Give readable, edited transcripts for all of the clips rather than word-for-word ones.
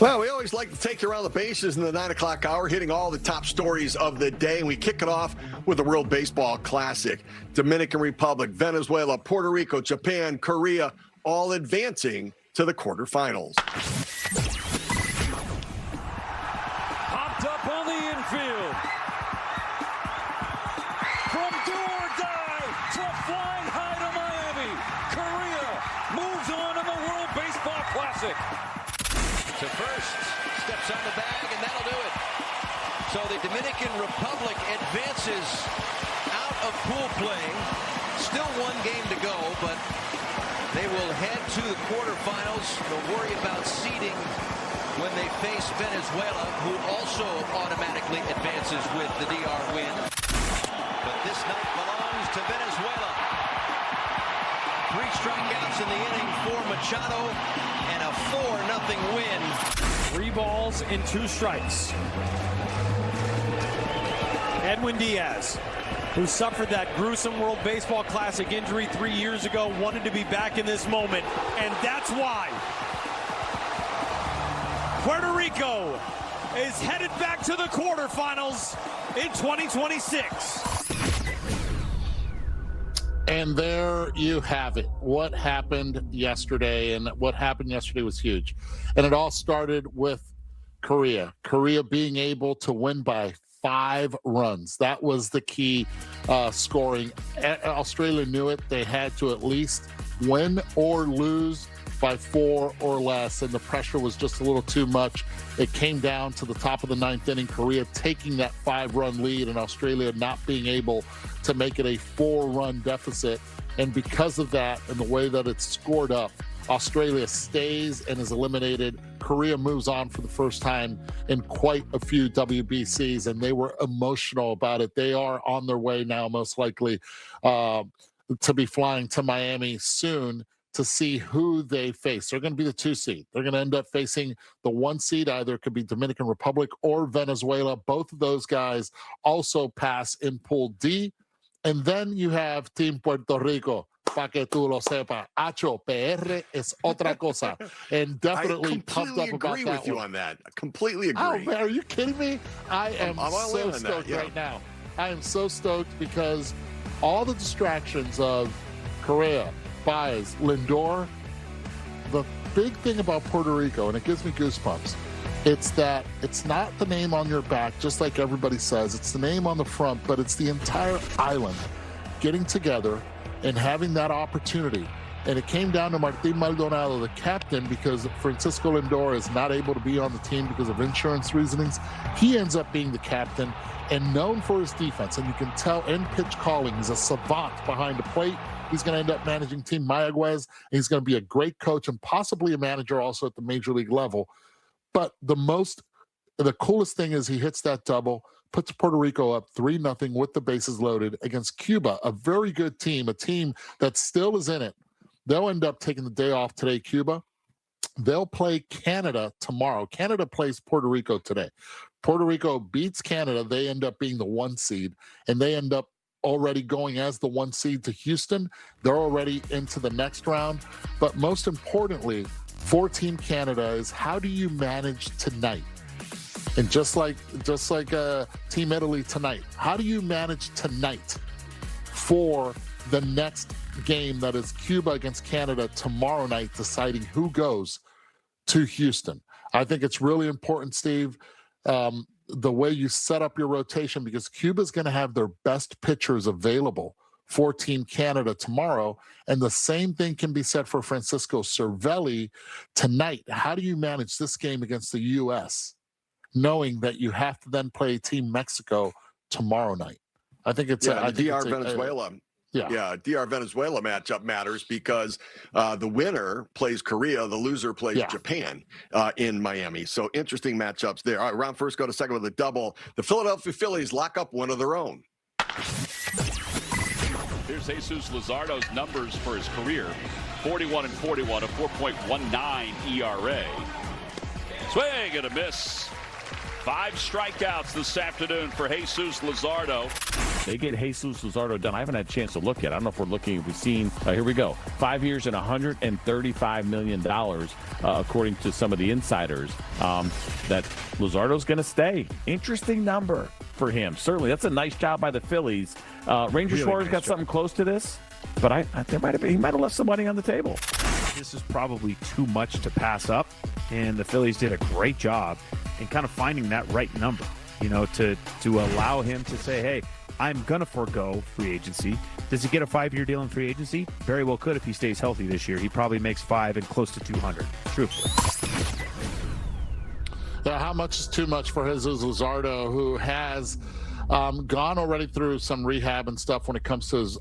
Well, we always like to take you around the bases in the 9 o'clock hour, hitting all the top stories of the day. And we kick it off with the World Baseball Classic. Dominican Republic, Venezuela, Puerto Rico, Japan, Korea, all advancing to the quarterfinals. Popped up on the infield. From do or die to flying high to Miami. Korea moves on to the World Baseball Classic. To first, steps on the bag, and that'll do it. So the Dominican Republic advances out of pool play. Still one game to go, but they will head to the quarterfinals. They'll worry about seeding when they face Venezuela, who also automatically advances with the DR win. But this night belongs to Venezuela. 3 strikeouts in the inning for Machado, and a 4-0 win. 3 balls and 2 strikes. Edwin Diaz, who suffered that gruesome World Baseball Classic injury 3 years ago, wanted to be back in this moment, and that's why Puerto Rico is headed back to the quarterfinals in 2026. And there you have it. What happened yesterday, and what happened yesterday was huge. And it all started with Korea. Korea being able to win by 5 runs. That was the key scoring. Australia knew it. They had to at least win or lose by 4 or less, and the pressure was just a little too much. It came down to the top of the 9th inning, Korea taking that 5-run lead and Australia not being able to make it a 4-run deficit. And because of that and the way that it's scored up, Australia stays and is eliminated. Korea moves on for the first time in quite a few WBCs, and they were emotional about it. They are on their way now, most likely, to be flying to Miami soon to see who they face. They're going to be the 2 seed. They're going to end up facing the 1 seed. Either it could be Dominican Republic or Venezuela. Both of those guys also pass in Pool D. And then you have Team Puerto Rico. Pa que tú lo sepa. Acho, PR es otra cosa. And definitely pumped up about that. I agree with you on that. I completely agree. Oh, man, are you kidding me? I am so stoked right now. I am so stoked because all the distractions of Korea, Baez, Lindor, the big thing about Puerto Rico, and it gives me goosebumps, it's that it's not the name on your back, just like everybody says. It's the name on the front, but it's the entire island getting together and having that opportunity. And it came down to Martin Maldonado, the captain, because Francisco Lindor is not able to be on the team because of insurance reasonings. He ends up being the captain and known for his defense. And you can tell in pitch calling, he's a savant behind the plate. He's going to end up managing Team Mayagüez. He's going to be a great coach and possibly a manager also at the major league level. But the coolest thing is he hits that double, puts Puerto Rico up 3-0 with the bases loaded against Cuba, a very good team, a team that still is in it. They'll end up taking the day off today, Cuba. They'll play Canada tomorrow. Canada plays Puerto Rico today. Puerto Rico beats Canada. They end up being the 1 seed, and they end up already going as the 1 seed to Houston. They're already into the next round. But most importantly, for Team Canada is how do you manage tonight? And just like Team Italy tonight, how do you manage tonight for the next game that is Cuba against Canada tomorrow night, deciding who goes to Houston? I think it's really important, Steve, the way you set up your rotation, because Cuba's going to have their best pitchers available for Team Canada tomorrow. And the same thing can be said for Francisco Cervelli tonight. How do you manage this game against the U.S., knowing that you have to then play Team Mexico tomorrow night? I think it's DR Venezuela. DR Venezuela matchup matters because the winner plays Korea, the loser plays Japan in Miami. So interesting matchups there. All right, round first, go to second with a double. The Philadelphia Phillies lock up one of their own. Here's Jesus Luzardo's numbers for his career. 41 and 41, a 4.19 ERA. Swing and a miss. 5 strikeouts this afternoon for Jesus Luzardo. They get Jesus Luzardo done. I haven't had a chance to look yet. I don't know if we've seen. Here we go. 5 years and $135 million, according to some of the insiders, that Luzardo's going to stay. Interesting number for him. Certainly, that's a nice job by the Phillies. Ranger really Suarez got something close to this, but he might have left some money on the table. This is probably too much to pass up, and the Phillies did a great job in kind of finding that right number, to allow him to say, hey, I'm going to forego free agency. Does he get a 5-year deal in free agency? Very well could if he stays healthy this year. He probably makes 5 and close to 200, truthfully. Yeah, how much is too much for Jesus Luzardo, who has gone already through some rehab and stuff when it comes to his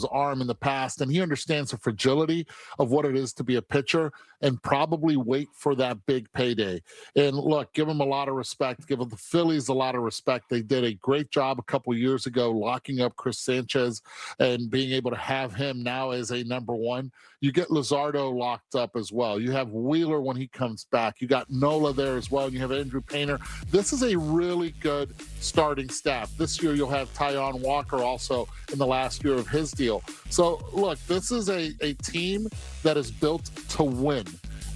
arm in the past, and he understands the fragility of what it is to be a pitcher and probably wait for that big payday. And look, give him a lot of respect. Give the Phillies a lot of respect. They did a great job a couple years ago locking up Chris Sanchez and being able to have him now as a number one. You get Luzardo locked up as well. You have Wheeler when he comes back. You got Nola there as well, and you have Andrew Painter. This is a really good starting staff. This year you'll have Taijuan Walker also in the last year of his deal. So look, this is a team that is built to win.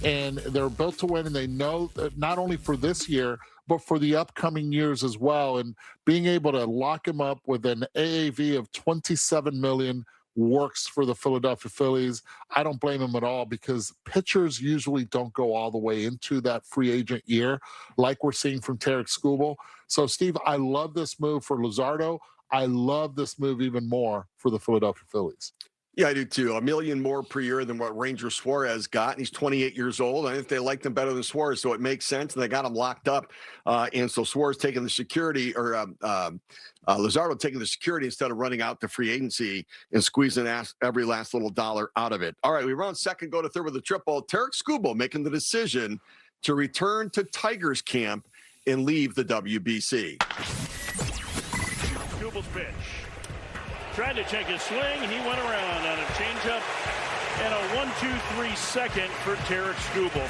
And they're built to win, and they know that not only for this year, but for the upcoming years as well. And being able to lock him up with an AAV of $27 million works for the Philadelphia Phillies. I don't blame him at all, because pitchers usually don't go all the way into that free agent year like we're seeing from Tarik Skubal. So, Steve, I love this move for Luzardo. I love this move even more for the Philadelphia Phillies. Yeah, I do too. $1 million more per year than what Ranger Suarez got, and he's 28 years old. I think they liked him better than Suarez, so it makes sense, and they got him locked up. And so Suarez taking the security, or Luzardo taking the security instead of running out to free agency and squeezing every last little dollar out of it. All right, we run second, go to third with a triple. Tarik Skubal making the decision to return to Tigers camp and leave the WBC. Skubal's pitch. Tried to check his swing. He went around on a changeup and a 1-2-3 second for Tarik Skubal.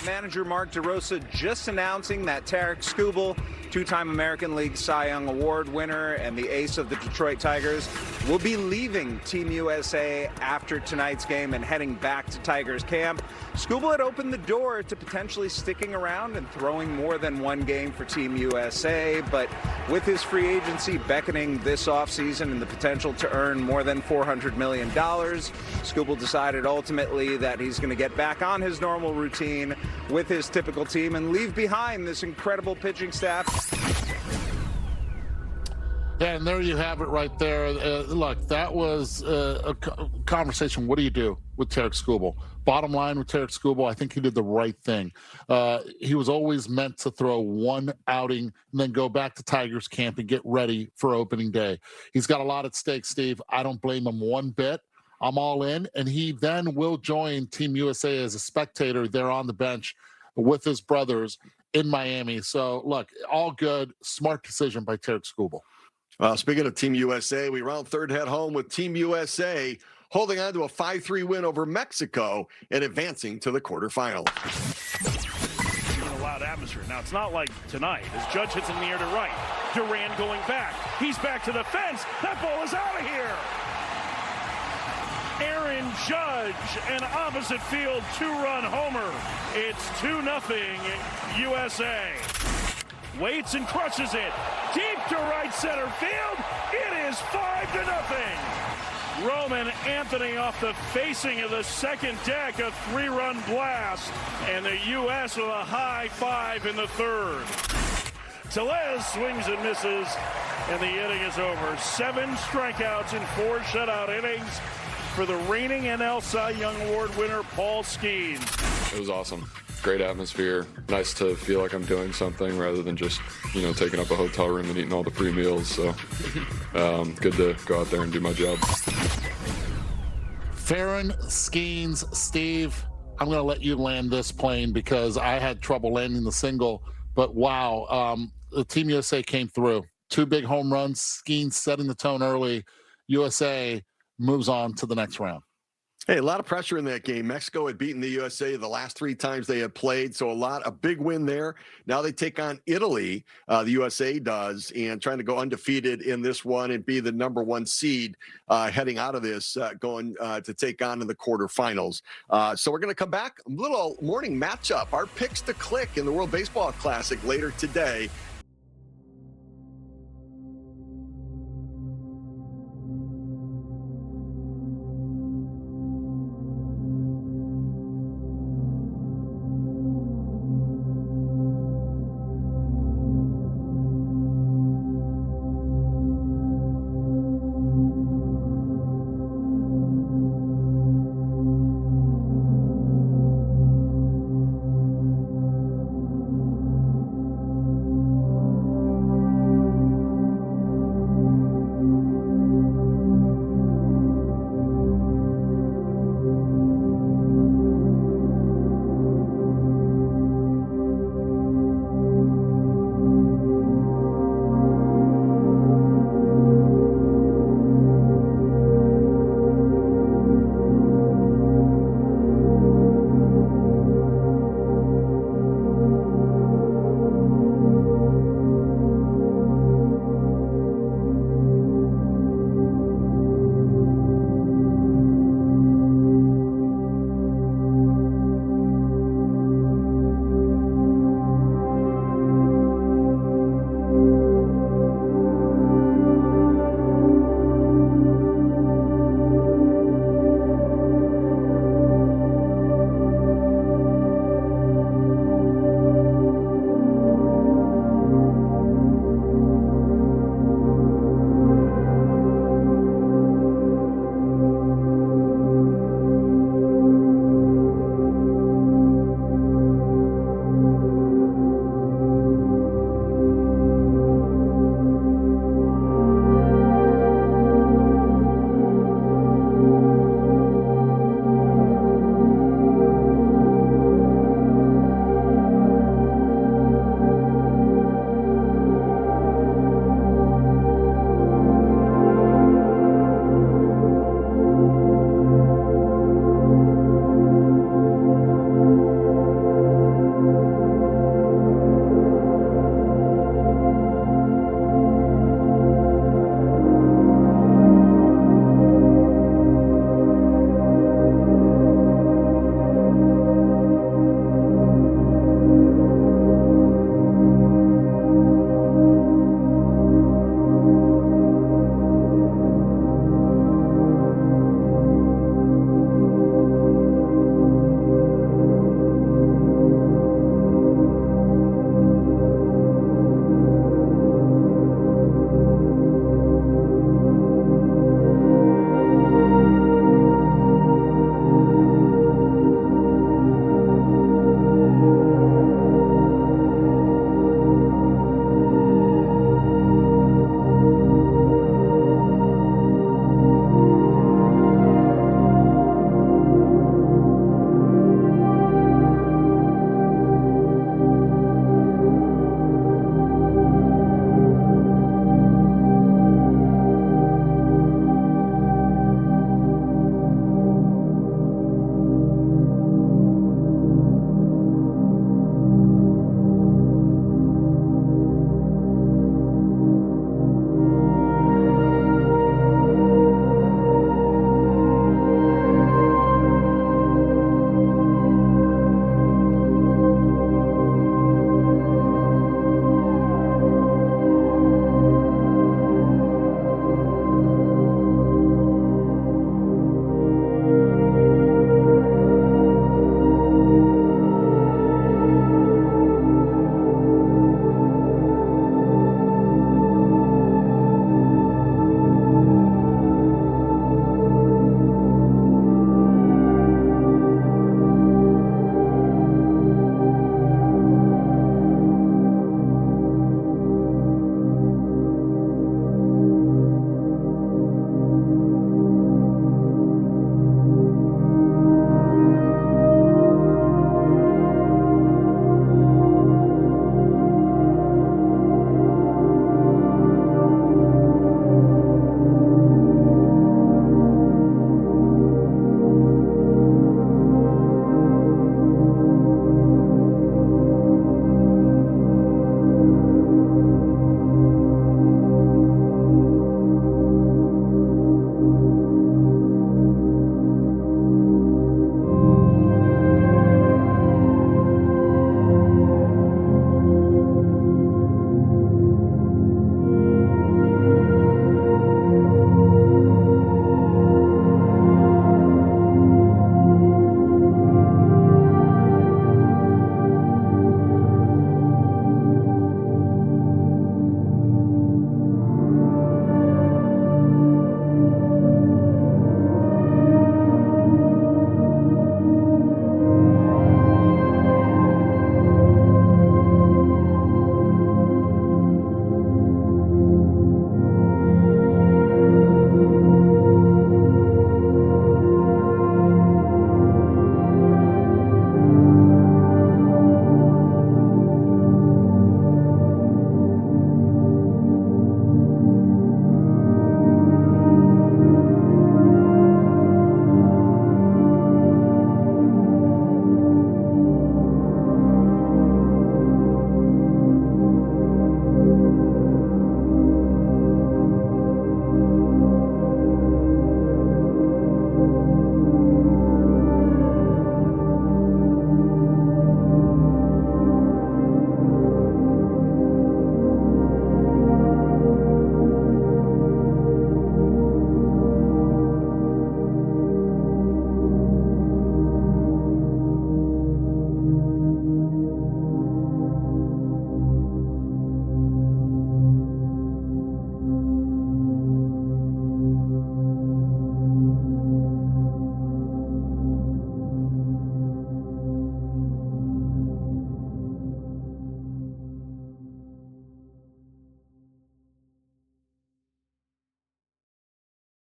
Manager Mark DeRosa just announcing that Tarik Skubal, two-time American League Cy Young Award winner and the ace of the Detroit Tigers, will be leaving Team USA after tonight's game and heading back to Tigers camp. Skubal had opened the door to potentially sticking around and throwing more than one game for Team USA, but with his free agency beckoning this offseason and the potential to earn more than $400 million, Skubal decided ultimately that he's going to get back on his normal routine with his typical team and leave behind this incredible pitching staff. Yeah, and there you have it right there. Look, that was a conversation. What do you do with Tarik Skubal? Bottom line with Tarik Skubal, I think he did the right thing. He was always meant to throw one outing and then go back to Tigers camp and get ready for opening day. He's got a lot at stake, Steve. I don't blame him one bit. I'm all in, and he then will join Team USA as a spectator there on the bench with his brothers in Miami. So, look, all good, smart decision by Tarik Skubal. Speaking of Team USA, we round third, head home with Team USA holding on to a 5-3 win over Mexico and advancing to the quarterfinals. A loud atmosphere. Now, it's not like tonight as Judge hits in the air to right. Duran going back. He's back to the fence. That ball is out of here. Aaron Judge, an opposite field two-run homer. It's 2-0 USA. Waits and crushes it. Deep to right center field. It is 5-0. Roman Anthony off the facing of the second deck, a 3-run blast. And the U.S. with a high 5 in the third. Tellez swings and misses, and the inning is over. 7 strikeouts in 4 shutout innings for the reigning NL Cy Young Award winner, Paul Skeens. It was awesome. Great atmosphere. Nice to feel like I'm doing something rather than just, taking up a hotel room and eating all the free meals. So good to go out there and do my job. Farron Skeens, Steve, I'm going to let you land this plane because I had trouble landing the single. But wow, the Team USA came through. 2 big home runs. Skeens setting the tone early. USA moves on to the next round. Hey, a lot of pressure in that game. Mexico had beaten the USA the last 3 times they had played, so a big win there. Now they take on Italy, the USA does, and trying to go undefeated in this one and be the number 1 seed heading out of this, going to take on in the quarterfinals. So we're going to come back, a little morning matchup. Our picks to click in the World Baseball Classic later today.